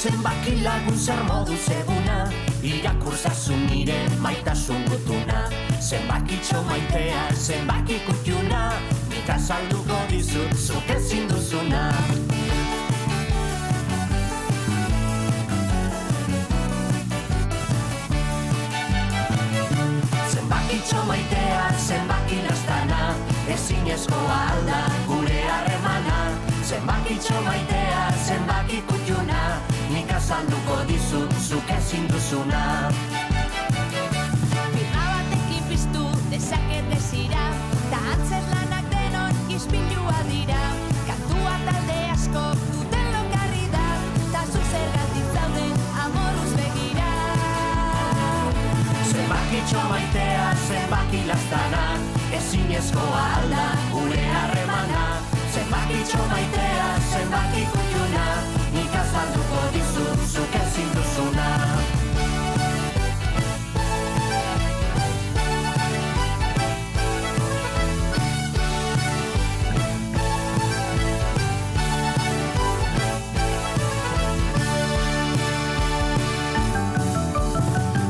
Zenbaki lagun zer modu zeguna, irakurzazu nire maitasun gutuna. Zenbakitxo maitea, zenbaki kutxuna, nik azalduko dizut zuk ezin duzuna. Zenbakitxo maitea, zenbaki lastana, ezinezkoa alda gure harremana. Zenbakitxo maitea, zenbaki kutxuna, nik azalduko dizut zuk ezin duzuna. Firma batekin piztu dezaket desira, ta antzerlanak denon ispilua dira. Kantua talde asko duten lokarri da, ta zu zergatik zauden amorruz begira. Zenbakitxo maitea, zenbaki lastana, ezinezkoa alda gure harremana. Zenbakitxo maitea, zenbaki kutxuna, nik azalduko dizut zuk ezin duzuna.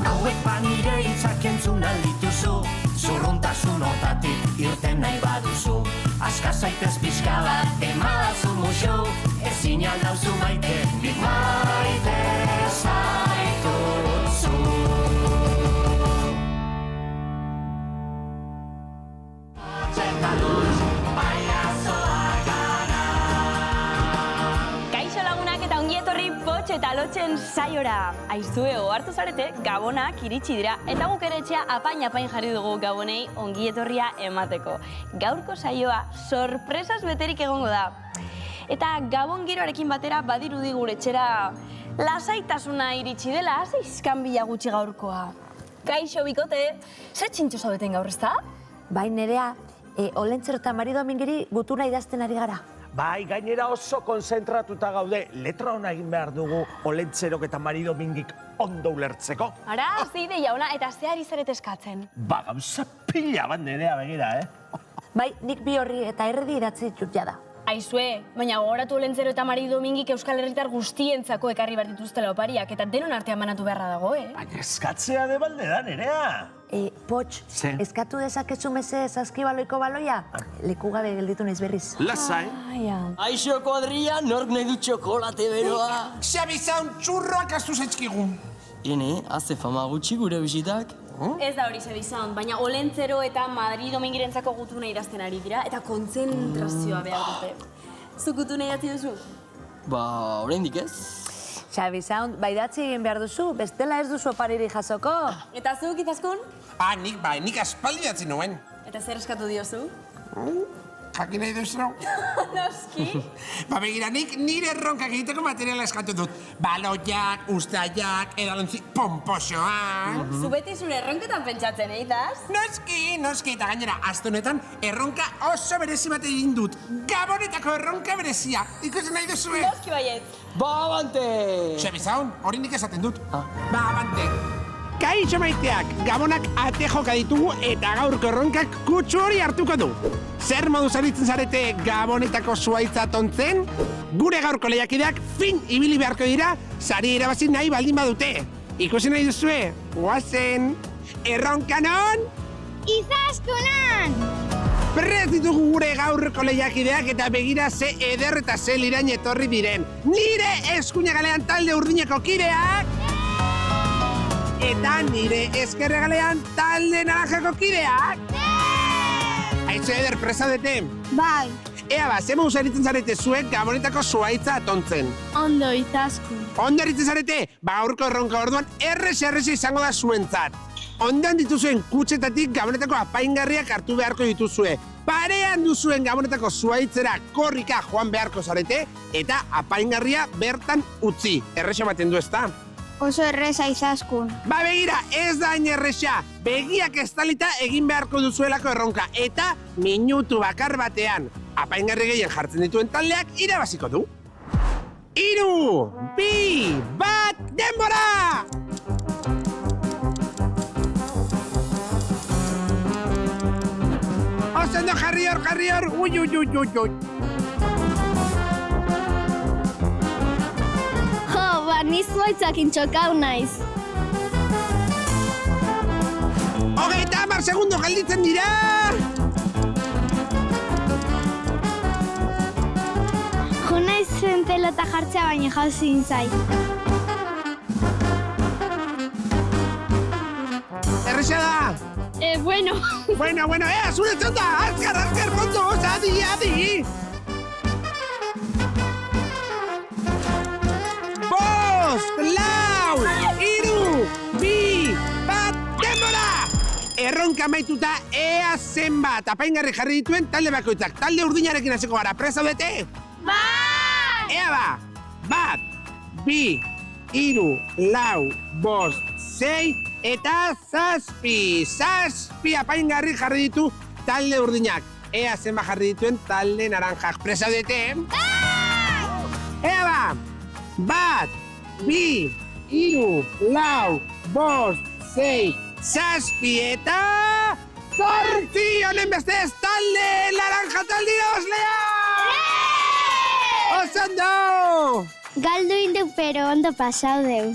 Hauek banire hitzak entzun aldituzu, zurruntasun hortatik irten nahi baduzu. Aska zaitez pixka bat, emadazu muxu, ezin aldauzu maite, nik maite zaitutzu. Txertaluz, paiazoak gara. Kaixo lagunak eta ongi etorri Potx eta Lotxen saiora. Aizue, ohartu zarete, Gabonak iritsi dira eta guk ere etxea apain jarri dugu Gabonei ongi etorria emateko. Gaurko saioa sorpresaz beterik egongo da. Eta Gabon giroarekin batera badirudi gure etxera lasaitasuna iritsi dela, ze iskanbila gutxi gaurkoa. Kaixo bikote, zer txintxo zaudeten gaur ezta? Bai, Nerea, Olentzero eta Mari Domingiri gutuna idazten ari gara. Bai, gainera oso konzentratuta gaude. Letra ona egin behar dugu Olentzerok eta Mari Domingik ondo ulertzeko. Ara, zeide jauna, eta zeari zarete eskatzen. Ba, gauza pila bat Nerea begira, Bai, nik bi horri eta erredi idatzi ditut jada. Aizue, baina gogoratu Olentzero eta Mari Domingik Euskal Herritar guztientzako ekarri behar dituztela opariak, eta denon artean banatu beharra dago, Baina eskatzea de balde da, Nerea. Potx, eskatu dezakezu meze Saskibaloiko baloia? Leku gabe gelditu naiz berriz. Lasai. Aixo kuadria, nork nahi du txokolate beroa. Xabi zaun txurroak astu zaizkigun. Ene, haze fama gutxi gure bisitak. Ez da hori Xabi-Sound, baina Olentzero eta Madri Domingirentzako gutuna idazten ari dira, eta kontzentrazioa behar dute. Zuk gutuna idatzi duzu? Ba, oraindik ez. Xabi-Sound, bai datzi egin behar duzu, bestela ez duzu opariri jasoko. Eta zuk Izaskun? Nik aspaldi datzi nuen. Eta zer eskatu diozu? Jakin nahi duzu? Noski. Ba, begira, nik nire erronkak egiteko materiala eskatu dut. Baloiak, ustaiak, edalontzi pomposoak. Zu beti zure erronketan pentsatzen, Izaz? Noski, eta gainera, aste honetan erronka oso berezi bat egin dut. Gabonetako erronka berezia. Ikusten nahi duzue? Noski baiet. Ba, abante! Xabi-Zaun, hori nik esaten dut. Ba, abante. Kaixo maiteak, Gabonak ate joka ditugu eta gaurko erronkak kutsu hori hartuko du. Zer modu zaritzen zarete Gabonetako zuaitza tontzen? Gure gaurko lehiakideak fin ibili beharko dira, sari irabazi nahi baldin badute. Ikusi nahi duzue, guazen, erronka non? Izaskunan! Prez ditugu gure gaurko lehiakideak eta begira ze eder eta ze lirain etorri diren. Nire eskuinagalean talde urdineko kideak! Eta nire ezkerregalean talde naranjako kideak! Aizu eder, presa dute? Bai, Ea ba, ze moduz eritzen zarete zuek Gabonetako zuaitza atontzen? ondo Izaskun. Ondo eritzen zarete? Ba, aurko erronka orduan errez izango da zuentzat. Ondan dituzuen kutsetatik Gabonetako apaingarriak hartu beharko dituzue. Parean duzuen Gabonetako zuaitzera korrika joan beharko zarete eta apaingarria bertan utzi. Errez ematen du ezta? Oso erreza Izaskun. Ba begira, ez da hain erresa. Begiak estalita egin beharko duzuelako erronka. Eta minutu bakar batean. Apaingarri gehien jartzen dituen taldeak irabaziko du. 3, 2, 1, denbora! Osondo jarri hor, ui. Jo, ba ni zuaitzakin txokau naiz. 30 segundo gelditzen dira! Jo naiz zen pelota jartzea baina jauzin zait. Erresa da! Bueno. Bueno, zure txanda! Azkar, kontoz! Adi! Bost, lau, hiru, bi, bat, denbora! Erronka amaituta ea zenbat apaingarri jarri dituen talde bakoitzak. Talde urdinarekin hasiko gara, prest zaudete? Bai! Ea ba! Bat, bi, hiru, lau, bost, sei eta zazpi. Zazpi apaingarri jarri ditu talde urdinak. Ea zenbat jarri dituen talde naranjak. Prest zaudete? Ea ba! Bat, bi, hiru, lau, bost, sei, zazpi eta... zortzi! Honen bestez talde laranja talde irabazlea! Osondo! Galdu hilduk, pero ondo pasau deu.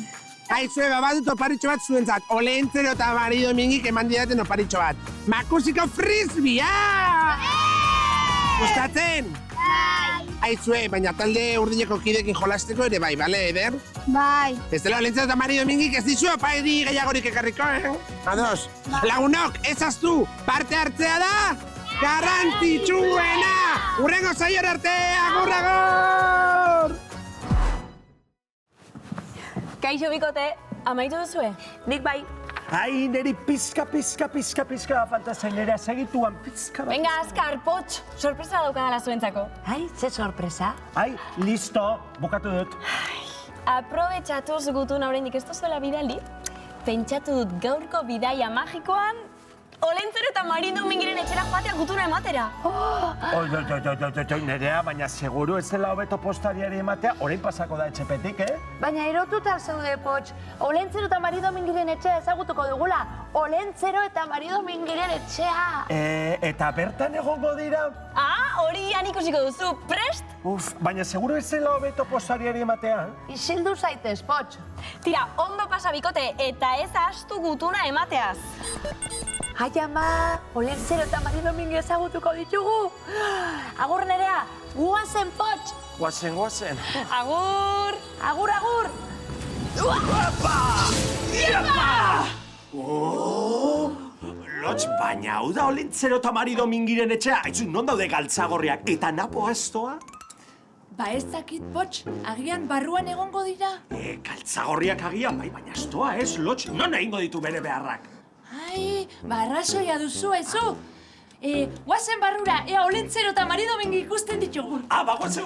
Aizue, badut oparitxo bat zuentzat. Olentzero eta Mari Domingik eman didaten oparitxo bat. Makusiko frisbia! Gustatzen? Aizue, baina talde urdineko kidekin jolasteko ere bai, bale, Eder? Bai. Ez dela Olentzero eta Mari Domingik ez dizu opairi gehiagorik ekarriko, Ados. Lagunok, ezaztu, parte hartzea da? Garrantzitsuena! Urrengo saior arte, agur! Kaixo bikote, amaitu duzue? Nik bai. Ai, niri pizka falta zain, nire segituan pizka bat. Venga, azkar, potx, sorpresa daukadala zuentzako. Ai, ze sorpresa. Ai, listo, bukatu dut. Aprobetxatuz gutun oraindik ez duzuela bidali, pentsatu dut gaurko bidaia magikoan Olentzero eta Mari Domingiren etxera joatea gutuna ematera. Oi, Nerea, baina seguru ez dela hobeto postariari ematea, orain pasako da etxepetik, Baina erotuta zaude, Potx. Olentzero eta Mari Domingiren etxea ezagutuko dugula. Olentzero eta Mari Domingiren etxea. Eta bertan egongo dira? Hori han ikusiko duzu, prest? Baina seguru ez dela hobeto postariari ematea? Isildu zaitez, Potx. Tira, ondo pasa bikote, eta ez astu gutuna emateaz. Ai ama, Olentzero eta Mari Domingo ezagutuko ditugu. Agur Nerea, guazen, Potx. Guazen. Agur! Agur! Iapa! Lotx, baina hau da Olentzero eta Mari Domingiren etxea. Aizu, non daude galtzagorriak eta napo astoa? Ba ez dakit, Potx, agian barruan egongo dira? Galtzagorriak agian, baina astoa ez, Lotx, non egingo ditu bere beharrak? Ai, arrazoia duzu, aizu. Guazen barrura, ea Olentzero eta Mari Domingi ikusten ditugu. Guazen,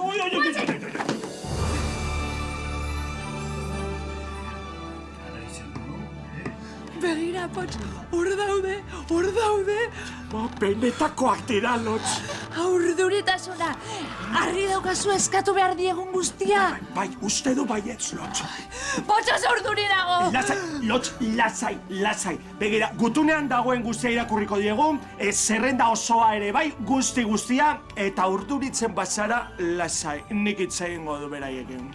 Begira, Potx, hor daude. Benetakoak dira, Lotx. Urduritasuna, harri daukazu eskatu behar diegun guztia. Bai, uste du baietz, Lotx. Potx oso urduri dago. Lasai, Lotx, lasai. Begira, gutunean dagoen guztia irakurriko diegun, zerrenda osoa ere bai, guztia, eta urduritzen bazara, lasai, nik hitz egingo du beraiekin.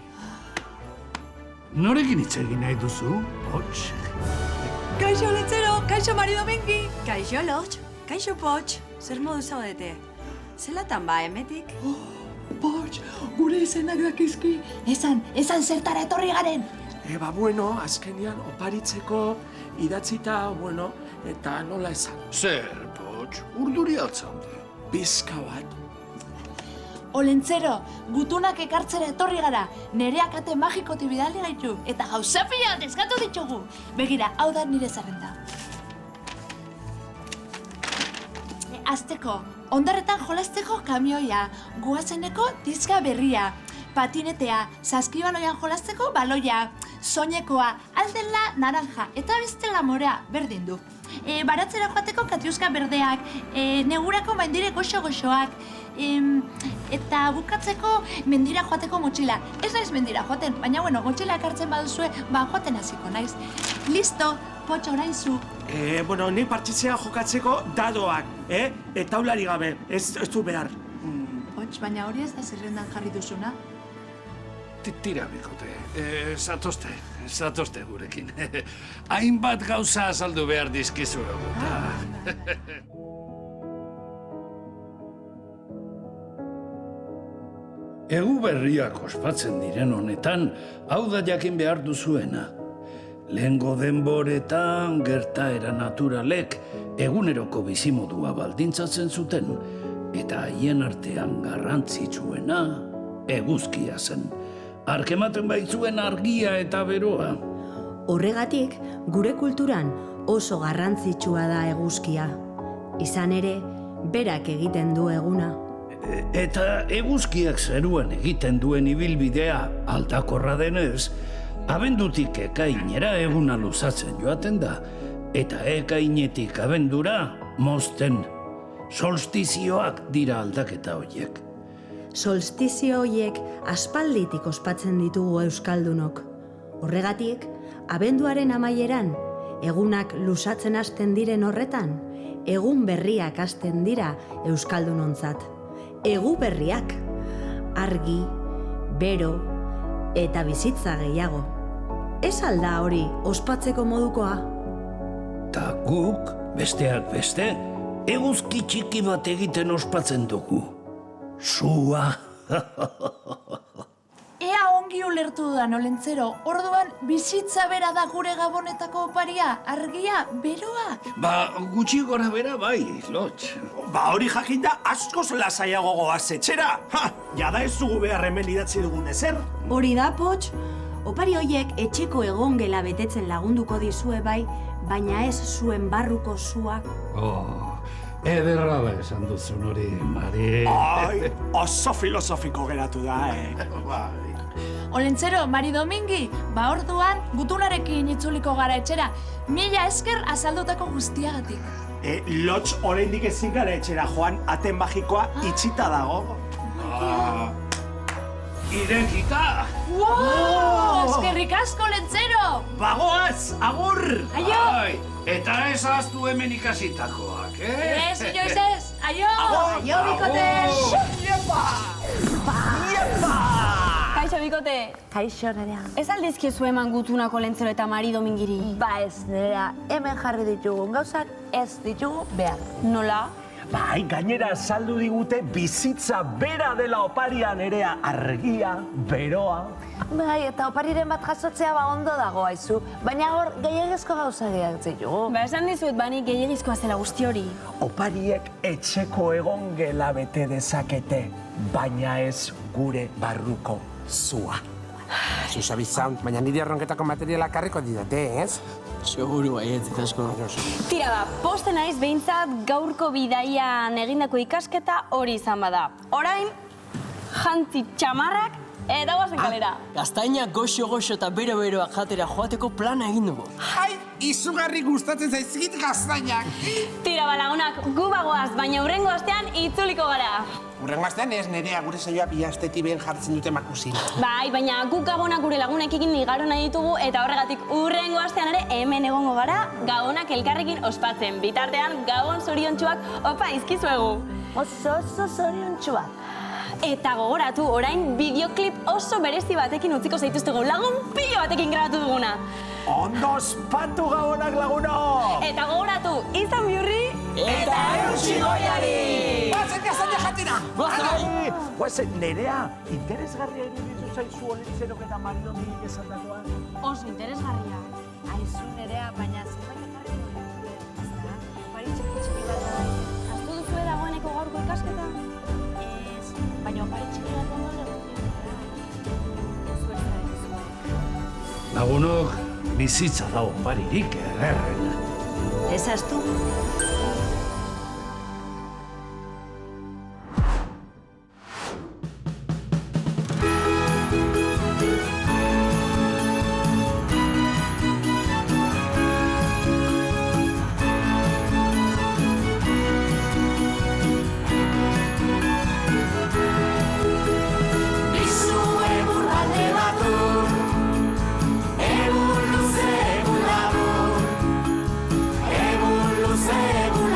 Norekin hitz egin nahi duzu, Potx? Kaixo Olentzero, kaixo Mari Domingi. Kaixo Lotx, kaixo Potx. Zer modu zaudete? Zelatan ba, emetik? Potx, gure izenak dakizki. Esan zertara etorri garen. Bueno, azkenian oparitzeko idatzita, eta nola esan. Zer, Potx, urduri atzaude. Pizka bat. Olentzero, gutunak ekartzera etorri gara. Nereak ate magikoti bidali gaitu. Eta gauza pila eskatu ditugu. Begira, hau da nire zerrenda. Azteko, ondarretan jolasteko kamioia. Guazeneko dizka berria. Patinetea, saskibaloian jolasteko baloia. Soinekoa, aldela naranja. Eta bestela morea, berdin du. Baratzera joateko katiuska berdeak. Negurako mendire goxo-goxoak. Eta bukatzeko mendira joateko motxila. Ez naiz mendira joaten, baina motxilak hartzen baduzue, joaten hasiko naiz. Listo, Potx orain zu. Nik partizea jokatzeko dadoak, taulari gabe, ez du behar. Potx, baina hori ez da zerrendan jarri duzuna. Tira, bikote, zatozte gurekin. Hainbat gauza azaldu behar dizkizu eguta. Egu berriak ospatzen diren honetan, hau da jakin behar duzuena. Lehengo denboretan gertaera naturalek eguneroko bizimodua baldintzatzen zuten, eta haien artean garrantzitsuena eguzkia zen. Arkematen baitzuen argia eta beroa. Horregatik, gure kulturan oso garrantzitsua da eguzkia. Izan ere, berak egiten du eguna. Eta eguzkiak zeruan egiten duen ibilbidea aldakorra denez, abendutik ekainera eguna luzatzen joaten da, eta ekainetik abendura mozten. Solstizioak dira aldaketa horiek. Solstizio horiek aspalditik ospatzen ditugu euskaldunok. Horregatik, abenduaren amaieran, egunak luzatzen hasten diren horretan, egun berriak hasten dira euskaldunontzat. Egu berriak, argi, bero eta bizitza gehiago. Ez alda hori ospatzeko modukoa? Ta guk, besteak beste, eguzki txiki bat egiten ospatzen dugu. Sua. Ea ongi ulertu dudan, Olentzero, orduan bizitza bera da gure gabonetako oparia, argia, beroa. Gutxi gora bera bai, Lotx. Hori jakinda askoz lasaiago goaz etxera. Jada ez dugu behar hemen idatzi dugun ezer. Hori da, Pots. Opari hoiek etxeko egongela betetzen lagunduko dizue bai, baina ez zuen barruko zuak. Ederra da esan duzun hori, Mari. Ai, oso filosofiko geratu da, Olentzero, Mari Domingi, orduan gutunarekin itzuliko gara etxera. Mila esker azaldutako guztiagatik. Lotx oraindik ezin gara etxera joan, ate magikoa itxita dago. Irekita! Eskerrik asko, Olentzero! Bagoaz, agur! Aio! Eta ez ahaztu hemen ikasitakoak, Ez, inoiz ez! Aio! Aio, bikote! Iepa! Iepa! Kaixo, bikote. Kaixo, Nerea. Ez aldizkiezu eman gutunako Olentzero eta Mari Domingiri. Ba ez, Nerea, hemen jarri ditugun gauzak ez ditugu behar. Nola? Bai, gainera saldu digute bizitza bera dela oparia Nerea, argia, beroa. Bai, eta opariren bat jasotzea ondo dago haizu, baina hor gehiagizko gauza gehiatzen dugu. Esan dizuet bani gehiagizkoa zela guzti hori. Opariek etxeko egon gela bete dezakete, baina ez gure barruko zua. Zuzabitzan, baina nire erronketako materialak karriko didate, ez? Seguru baiet, asko. Tira posten naiz behintzat gaurko bidaian egindako ikasketa hori izan bada. Orain, jantzi txamarrak eta guazen kalera. Gaztaina goxo-goxo eta bero-beroak jatera joateko plana egin dugu. Hai, izugarri gustatzen zaizkit gaztainak. Tira lagunak, gu bagoaz, baina hurrengo astean itzuliko gara. Hurrengo astean ez, Nerea, gure saioa bi astetik behin jartzen dute makusi. Bai, baina guk gabonak gure lagunekin igaro nahi ditugu eta horregatik hurrengo astean ere hemen egongo gara gabonak elkarrekin ospatzen. Bitartean, gabon zoriontsuak opa izkizuegu. Oso zoriontsuak. Eta gogoratu, orain bideoklip oso berezi batekin utziko zaituztegu, lagun pilo batekin grabatu duguna. Ondo ospatu gabonak lagunok! Eta gogoratu, izan bihurri eta eutsi goiari! Bazen gaztaina jatira! Guazen, Nerea, interesgarria iruditu zaizu Olentzerok eta Mari Domingi esandakoa? Oso interesgarria. Aizu, Nerea, baina zerbait ekarri duen. Opari txiki bat da. Aztu duzue dagoeneko gaurko ikasketa? Baina opari txiki bat ondo Lagunok, bizitza da oparirik ederrena. Ez astu? Egun luze, egun labur, egun luze, egun